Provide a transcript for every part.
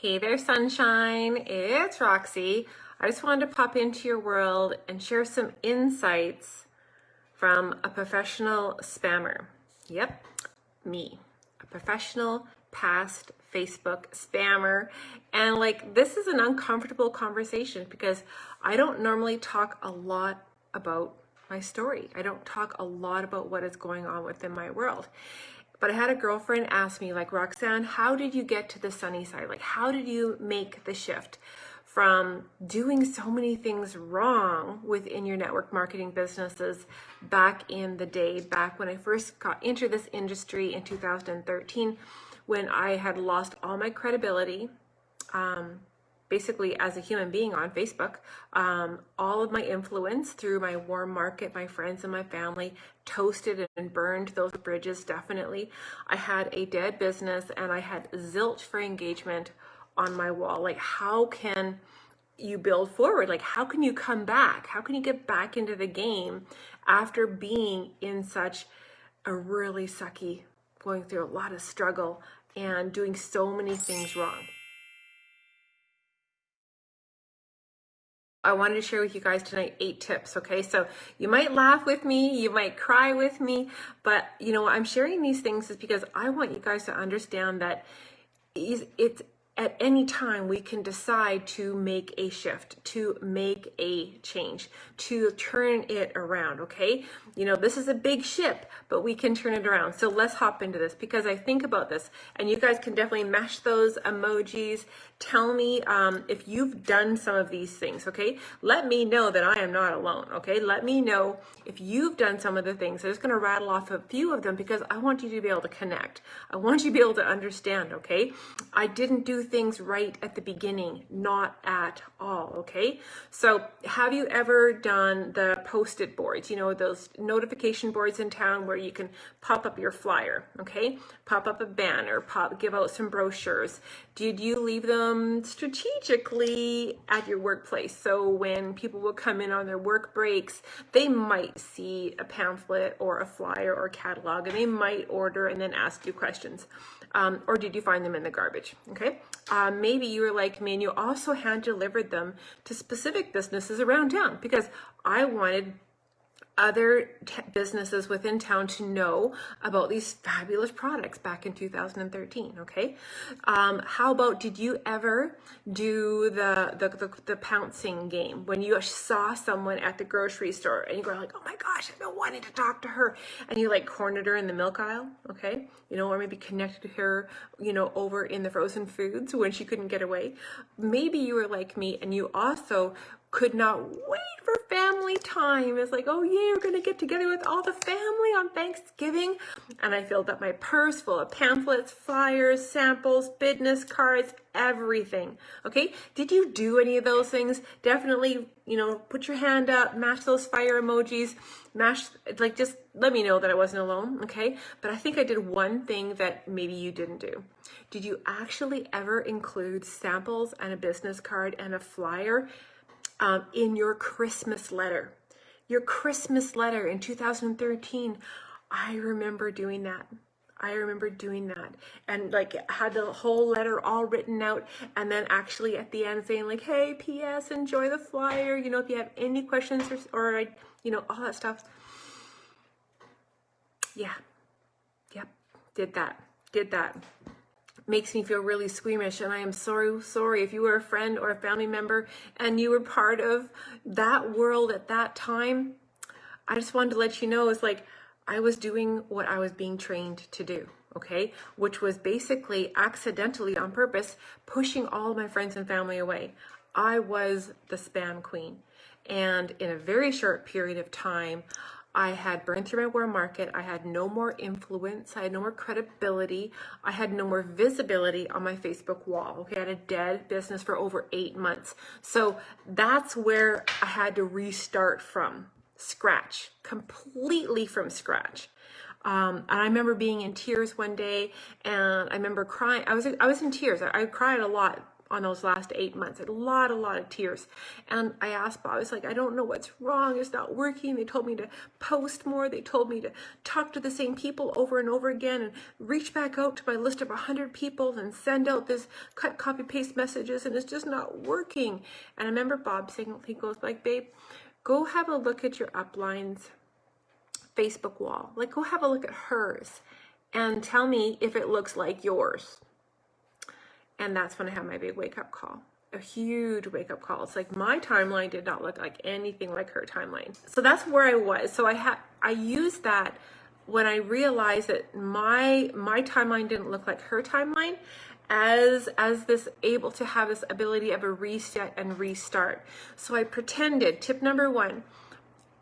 Hey there, sunshine. It's Roxy. I just wanted to pop into your world and share some insights from a professional spammer. Yep, me, a professional past Facebook spammer. And this is an uncomfortable conversation because I don't normally talk a lot about my story. I don't talk a lot about what is going on within my world. But I had a girlfriend ask me, Roxanne, how did you get to the sunny side? How did you make the shift from doing so many things wrong within your network marketing businesses back in the day, back when I first got into this industry in 2013, when I had lost all my credibility, basically as a human being on Facebook, all of my influence through my warm market, my friends and my family, toasted and burned those bridges, definitely. I had a dead business and I had zilch for engagement on my wall. How can you build forward? How can you come back? How can you get back into the game after being in such a really sucky, going through a lot of struggle and doing so many things wrong? I wanted to share with you guys tonight 8 tips, okay? So you might laugh with me, you might cry with me, but I'm sharing these things is because I want you guys to understand that it's at any time we can decide to make a shift, to make a change, to turn it around, okay? This is a big ship, but we can turn it around. So let's hop into this because I think about this, and you guys can definitely mash those emojis. Tell me if you've done some of these things, okay? Let me know that I am not alone, okay? Let me know if you've done some of the things. I'm just gonna rattle off a few of them because I want you to be able to connect. I want you to be able to understand, okay? I didn't do things right at the beginning, not at all, okay? So have you ever done the post-it boards, those notification boards in town where you can pop up your flyer, okay? Pop up a banner, give out some brochures. Did you leave them strategically at your workplace? So when people will come in on their work breaks, they might see a pamphlet or a flyer or a catalog, and they might order and then ask you questions. Or did you find them in the garbage? Okay. Maybe you were like me and you also hand delivered them to specific businesses around town because I wanted other businesses within town to know about these fabulous products back in 2013, okay? How about, did you ever do the pouncing game when you saw someone at the grocery store and you go oh my gosh, I've been wanting to talk to her, and you cornered her in the milk aisle, okay? Or maybe connected her, over in the frozen foods when she couldn't get away. Maybe you were like me and you also could not wait for family time. It's oh yeah, we're gonna get together with all the family on Thanksgiving. And I filled up my purse full of pamphlets, flyers, samples, business cards, everything. Okay, did you do any of those things? Definitely, put your hand up, mash those fire emojis, just let me know that I wasn't alone, okay? But I think I did one thing that maybe you didn't do. Did you actually ever include samples and a business card and a flyer in your Christmas letter? Your Christmas letter in 2013, I remember doing that. And had the whole letter all written out, and then actually at the end saying hey, P.S. enjoy the flyer, if you have any questions or all that stuff. Yeah, yep, did that. Makes me feel really squeamish, and I am so sorry if you were a friend or a family member and you were part of that world at that time. I just wanted to let you know it's I was doing what I was being trained to do, okay? Which was basically accidentally on purpose pushing all of my friends and family away. I was the spam queen, and in a very short period of time, I had burned through my warm market. I had no more influence. I had no more credibility. I had no more visibility on my Facebook wall. Okay, I had a dead business for over 8 months. So that's where I had to restart from scratch, completely from scratch. And I remember being in tears one day, and I remember crying. I was in tears. I cried a lot on those last 8 months. A lot of tears. And I asked Bob, I was like, I don't know what's wrong. It's not working. They told me to post more. They told me to talk to the same people over and over again and reach back out to my list of 100 people and send out this cut, copy, paste messages. And it's just not working. And I remember Bob saying, he goes like, babe, go have a look at your upline's Facebook wall. Like, go have a look at hers and tell me if it looks like yours. And that's when I had my big wake-up call, a huge wake-up call. It's like my timeline did not look like anything like her timeline. So that's where I was. So I used that when I realized that my timeline didn't look like her timeline, as this able to have this ability of a reset and restart. So I pretended. Tip number 1.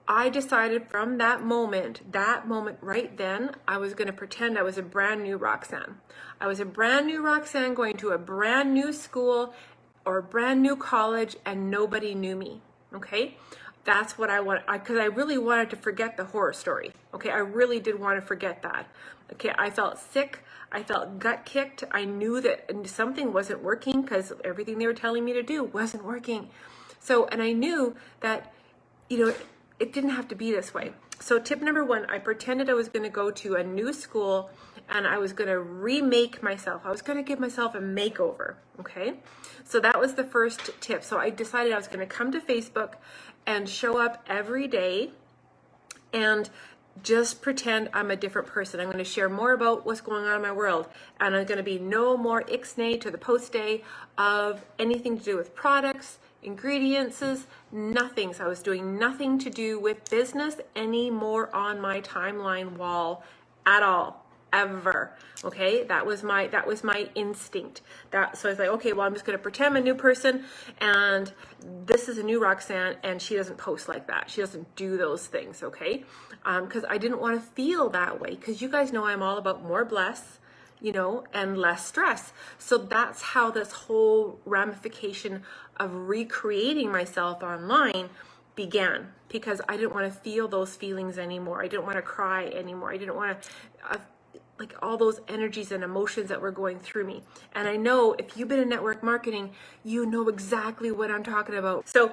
I decided from that moment right then, I was going to pretend I was a brand new Roxanne. I was a brand new Roxanne going to a brand new school or a brand new college, and nobody knew me. Okay? That's what I want, because I really wanted to forget the horror story. Okay? I really did want to forget that. Okay? I felt sick. I felt gut kicked. I knew that something wasn't working because everything they were telling me to do wasn't working. So, and I knew that, it didn't have to be this way. So tip number 1, I pretended I was going to go to a new school and I was going to remake myself. I was going to give myself a makeover. Okay. So that was the first tip. So I decided I was going to come to Facebook and show up every day and just pretend I'm a different person. I'm going to share more about what's going on in my world. And I'm going to be no more ixnay to the post day of anything to do with products, ingredients, nothing. So I was doing nothing to do with business anymore on my timeline wall at all, ever. Okay, that was my instinct. So I was like, okay, well, I'm just going to pretend I'm a new person, and this is a new Roxanne, and she doesn't post like that. She doesn't do those things. Okay, because I didn't want to feel that way. Because you guys know I'm all about more bless, and less stress. So that's how this whole ramification of recreating myself online began, because I didn't want to feel those feelings anymore. I didn't want to cry anymore. I didn't want to, like, all those energies and emotions that were going through me. And I know if you've been in network marketing, you know exactly what I'm talking about. So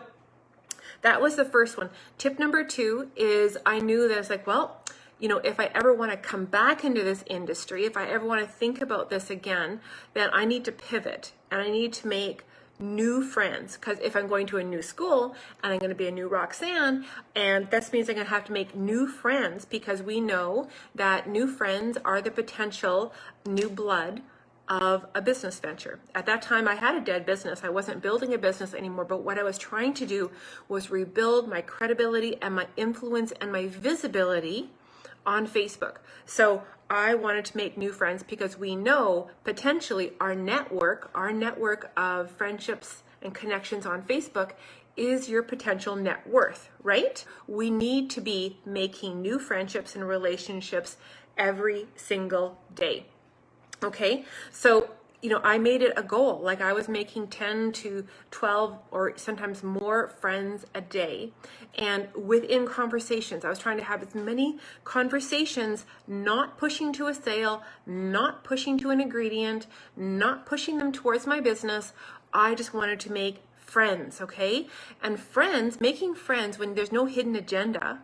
that was the first one. Tip number 2 is I knew that it's like, well, if I ever want to come back into this industry, if I ever want to think about this again, then I need to pivot and I need to make new friends. Because if I'm going to a new school and I'm going to be a new Roxanne, and this means I'm going to have to make new friends, because we know that new friends are the potential new blood of a business venture. At that time, I had a dead business. I wasn't building a business anymore, but what I was trying to do was rebuild my credibility and my influence and my visibility on Facebook. So I wanted to make new friends, because we know potentially our network of friendships and connections on Facebook is your potential net worth, right? We need to be making new friendships and relationships every single day. Okay, so I made it a goal. Like, I was making 10 to 12 or sometimes more friends a day. And within conversations, I was trying to have as many conversations, not pushing to a sale, not pushing to an ingredient, not pushing them towards my business. I just wanted to make friends, okay? And making friends when there's no hidden agenda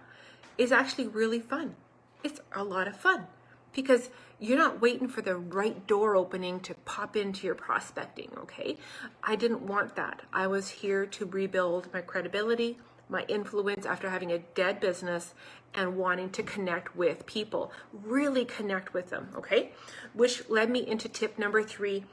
is actually really fun. It's a lot of fun, because you're not waiting for the right door opening to pop into your prospecting, okay? I didn't want that. I was here to rebuild my credibility, my influence after having a dead business and wanting to connect with people, really connect with them, okay? Which led me into tip number 3,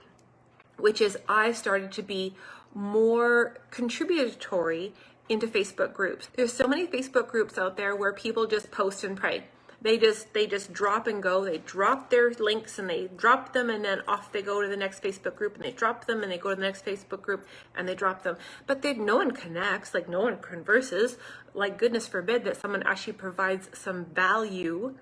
which is I started to be more contributory into Facebook groups. There's so many Facebook groups out there where people just post and pray. They just drop and go. They drop their links and they drop them, and then off they go to the next Facebook group, and they drop them and they go to the next Facebook group and they drop them. But no one connects, like no one converses. Like, goodness forbid that someone actually provides some value.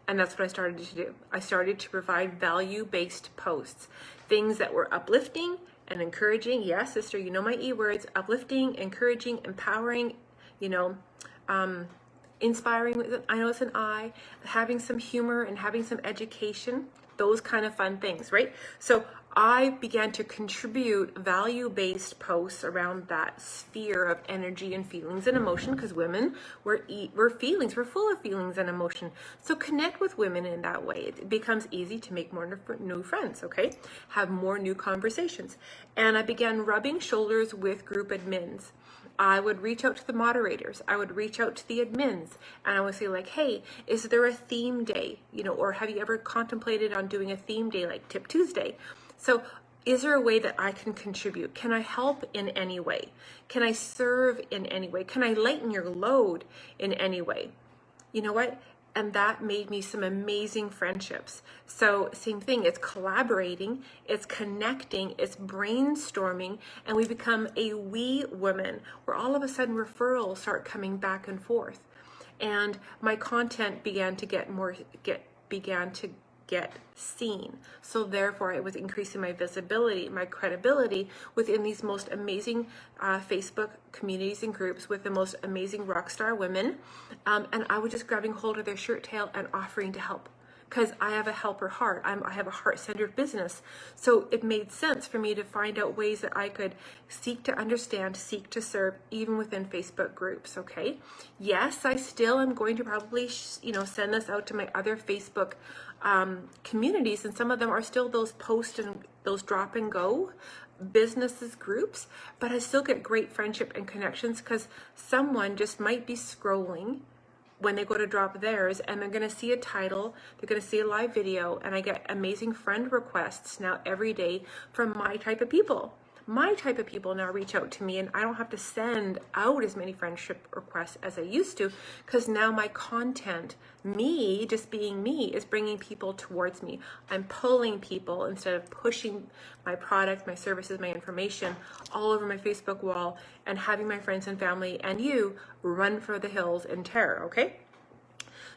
And that's what I started to do. I started to provide value-based posts, things that were uplifting and encouraging. Yes, sister, you know my E words: uplifting, encouraging, empowering, inspiring, I know it's an I, having some humor and having some education, those kind of fun things, right? So I began to contribute value-based posts around that sphere of energy and feelings and emotion, because women, we're feelings, we're full of feelings and emotion. So connect with women in that way. It becomes easy to make more new friends, okay? Have more new conversations. And I began rubbing shoulders with group admins. I would reach out to the moderators. I would reach out to the admins, and I would say like, hey, is there a theme day? You know, or have you ever contemplated on doing a theme day like Tip Tuesday? So is there a way that I can contribute? Can I help in any way? Can I serve in any way? Can I lighten your load in any way? You know what? And that made me some amazing friendships. So same thing, it's collaborating, it's connecting, it's brainstorming, and we become a we woman, where all of a sudden referrals start coming back and forth. And my content began to get seen. So therefore I was increasing my visibility, my credibility within these most amazing Facebook communities and groups with the most amazing rock star women. And I was just grabbing hold of their shirt tail and offering to help, because I have a helper heart. I have a heart-centered business. So it made sense for me to find out ways that I could seek to understand, seek to serve, even within Facebook groups, okay? Yes, I still am going to probably, send this out to my other Facebook communities, and some of them are still those post and those drop and go businesses groups, but I still get great friendship and connections, because someone just might be scrolling when they go to drop theirs, and they're going to see a title, they're going to see a live video, and I get amazing friend requests now every day from my type of people. My type of people now reach out to me, and I don't have to send out as many friendship requests as I used to, because now my content, me just being me, is bringing people towards me. I'm pulling people instead of pushing my product, my services, my information all over my Facebook wall, and having my friends and family and you run for the hills in terror, okay?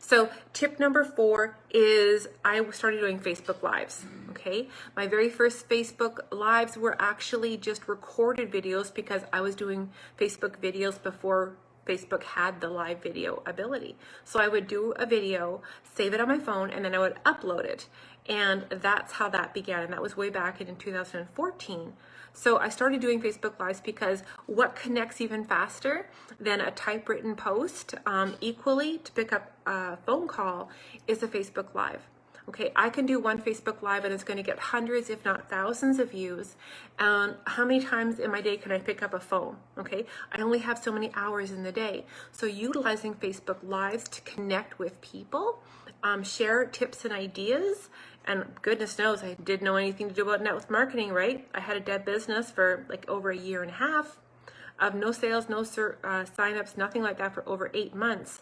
So tip number 4 is I started doing Facebook Lives, okay? My very first Facebook Lives were actually just recorded videos, because I was doing Facebook videos before Facebook had the live video ability. So I would do a video, save it on my phone, and then I would upload it. And that's how that began, and that was way back in 2014. So I started doing Facebook Lives because what connects even faster than a typewritten post equally to pick up a phone call is a Facebook Live. Okay, I can do one Facebook Live and it's going to get hundreds, if not thousands of views. How many times in my day can I pick up a phone? Okay, I only have so many hours in the day. So utilizing Facebook Lives to connect with people, share tips and ideas. And goodness knows, I didn't know anything to do about network marketing, right? I had a dead business for like over a year and a half of no sales, no signups, nothing like that for over 8 months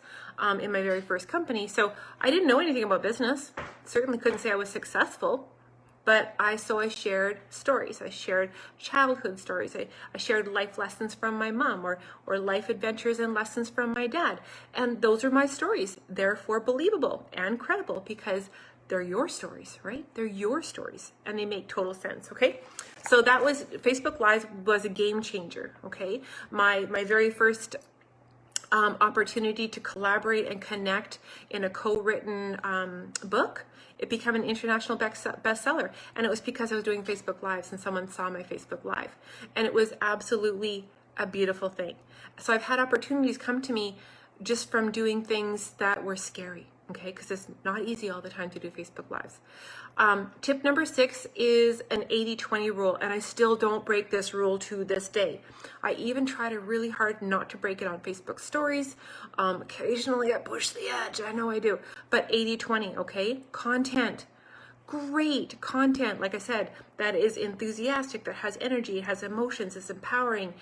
in my very first company. So I didn't know anything about business. Certainly couldn't say I was successful, but I shared stories. I shared childhood stories. I shared life lessons from my mom, or life adventures and lessons from my dad. And those are my stories, therefore believable and credible, because they're your stories, right? They're your stories, and they make total sense, okay? So that was, Facebook Live was a game changer, okay? My very first opportunity to collaborate and connect in a co-written book, it became an international bestseller. And it was because I was doing Facebook Lives and someone saw my Facebook Live. And it was absolutely a beautiful thing. So I've had opportunities come to me just from doing things that were scary. Okay, because it's not easy all the time to do Facebook Lives. Tip number 6 is an 80-20 rule, and I still don't break this rule to this day. I even try to really hard not to break it on Facebook stories. Occasionally I push the edge, I know I do, but 80-20, okay? Content. Great content, like I said, that is enthusiastic, that has energy, it has emotions, it's empowering,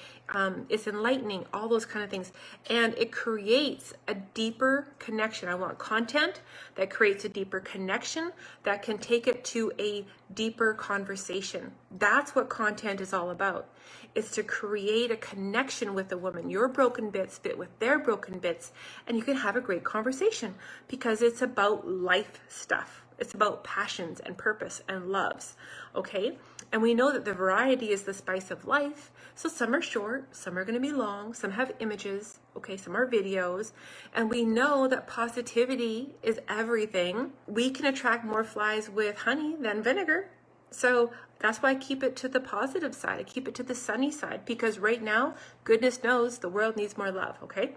it's enlightening, all those kind of things. And it creates a deeper connection. I want content that creates a deeper connection, that can take it to a deeper conversation. That's what content is all about. It's to create a connection with a woman. Your broken bits fit with their broken bits, and you can have a great conversation, because it's about life stuff. It's about passions and purpose and loves, okay? And we know that the variety is the spice of life. So some are short, some are going to be long, some have images, okay, some are videos. And we know that positivity is everything. We can attract more flies with honey than vinegar. So That's why I keep it to the positive side. I keep it to the sunny side, because right now, goodness knows the world needs more love, okay?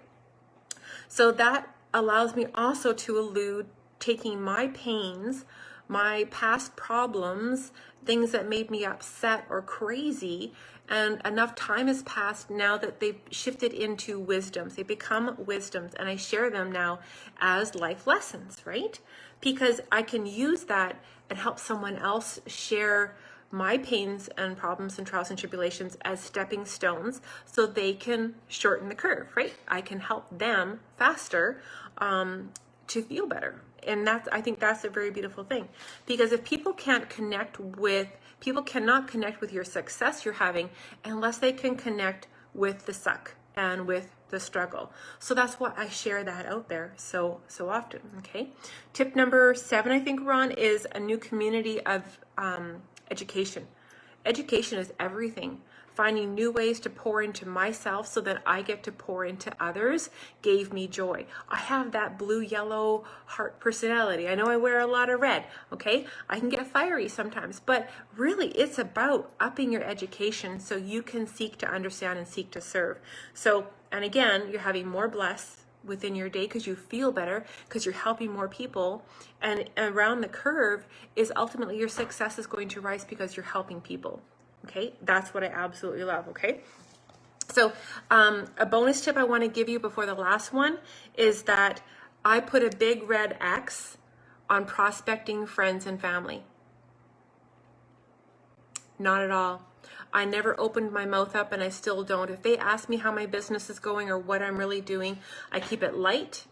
So that allows me also to elude taking my pains, my past problems, things that made me upset or crazy, and enough time has passed now that they've shifted into wisdoms. They become wisdoms, and I share them now as life lessons, right? Because I can use that and help someone else share my pains and problems and trials and tribulations as stepping stones so they can shorten the curve, right? I can help them faster to feel better. And I think that's a very beautiful thing, because if people cannot connect with your success you're having unless they can connect with the suck and with the struggle. So that's why I share that out there so often. Okay. Tip number 7, I think we're on, is a new community of education. Education is everything. Finding new ways to pour into myself so that I get to pour into others gave me joy. I have that blue, yellow heart personality. I know I wear a lot of red, okay? I can get fiery sometimes, but really it's about upping your education so you can seek to understand and seek to serve. So, and again, you're having more bless within your day because you feel better, because you're helping more people, and around the curve is ultimately your success is going to rise because you're helping people. Okay, that's what I absolutely love. Okay, so a bonus tip I want to give you before the last one is that I put a big red X on prospecting friends and family. Not at all. I never opened my mouth up, and I still don't. If they ask me how my business is going or what I'm really doing, I keep it light.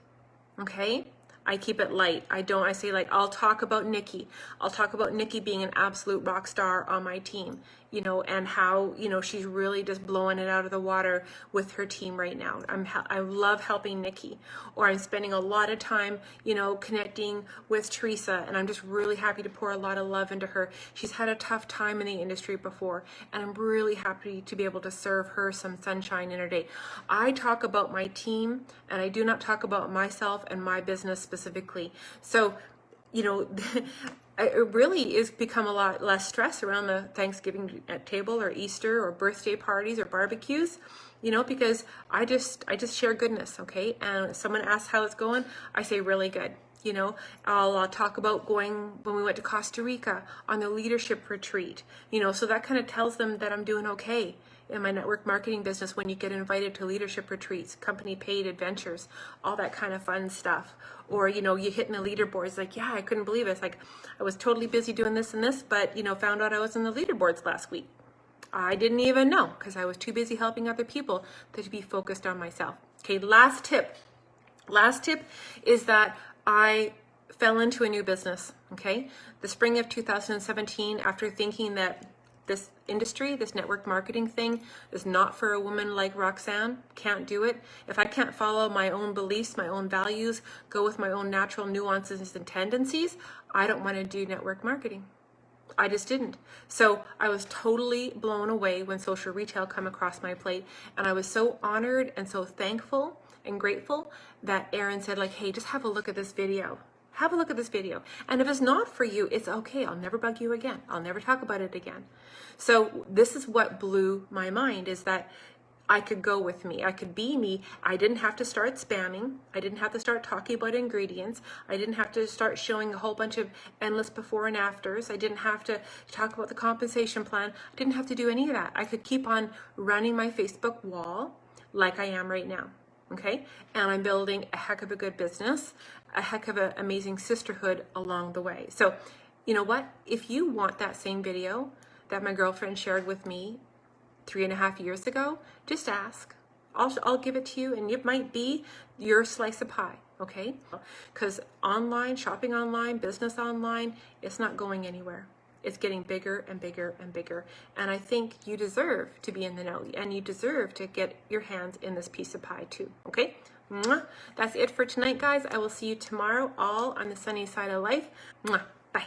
Okay, I keep it light. I say, like, I'll talk about Nikki. I'll talk about Nikki being an absolute rock star on my team, you know, and how, you know, she's really just blowing it out of the water with her team right now. I love helping Nikki. Or I'm spending a lot of time, you know, connecting with Teresa, and I'm just really happy to pour a lot of love into her. She's had a tough time in the industry before, and I'm really happy to be able to serve her some sunshine in her day. I talk about my team, and I do not talk about myself and my business specifically. So, you know, it really is become a lot less stress around the Thanksgiving table or Easter or birthday parties or barbecues, you know, because I just share goodness. Okay. And if someone asks how it's going, I say really good. You know, I'll talk about going when we went to Costa Rica on the leadership retreat, you know, so that kind of tells them that I'm doing okay in my network marketing business when you get invited to leadership retreats, company paid adventures, all that kind of fun stuff. Or, you know, you hitting the leaderboards, like, yeah, I couldn't believe it. It's like, I was totally busy doing this and this, but, you know, found out I was in the leaderboards last week. I didn't even know because I was too busy helping other people to be focused on myself. Okay, last tip is that I fell into a new business, okay? The spring of 2017, after thinking that this industry, this network marketing thing is not for a woman like Roxanne, can't do it. If I can't follow my own beliefs, my own values, go with my own natural nuances and tendencies, I don't want to do network marketing. I just didn't. So I was totally blown away when social retail come across my plate. And I was so honored and so thankful and grateful that Erin said, like, hey, just have a look at this video. Have a look at this video. And if it's not for you, it's okay. I'll never bug you again. I'll never talk about it again. So this is what blew my mind, is that I could go with me. I could be me. I didn't have to start spamming. I didn't have to start talking about ingredients. I didn't have to start showing a whole bunch of endless before and afters. I didn't have to talk about the compensation plan. I didn't have to do any of that. I could keep on running my Facebook wall like I am right now. Okay? And I'm building a heck of a good business, a heck of an amazing sisterhood along the way. So, you know what? If you want that same video that my girlfriend shared with me 3.5 years ago, just ask. I'll give it to you, and it might be your slice of pie, okay? Because online, shopping online, business online, it's not going anywhere. It's getting bigger and bigger and bigger. And I think you deserve to be in the know, and you deserve to get your hands in this piece of pie too, okay? Mwah. That's it for tonight, guys. I will see you tomorrow, all on the sunny side of life. Mwah. Bye.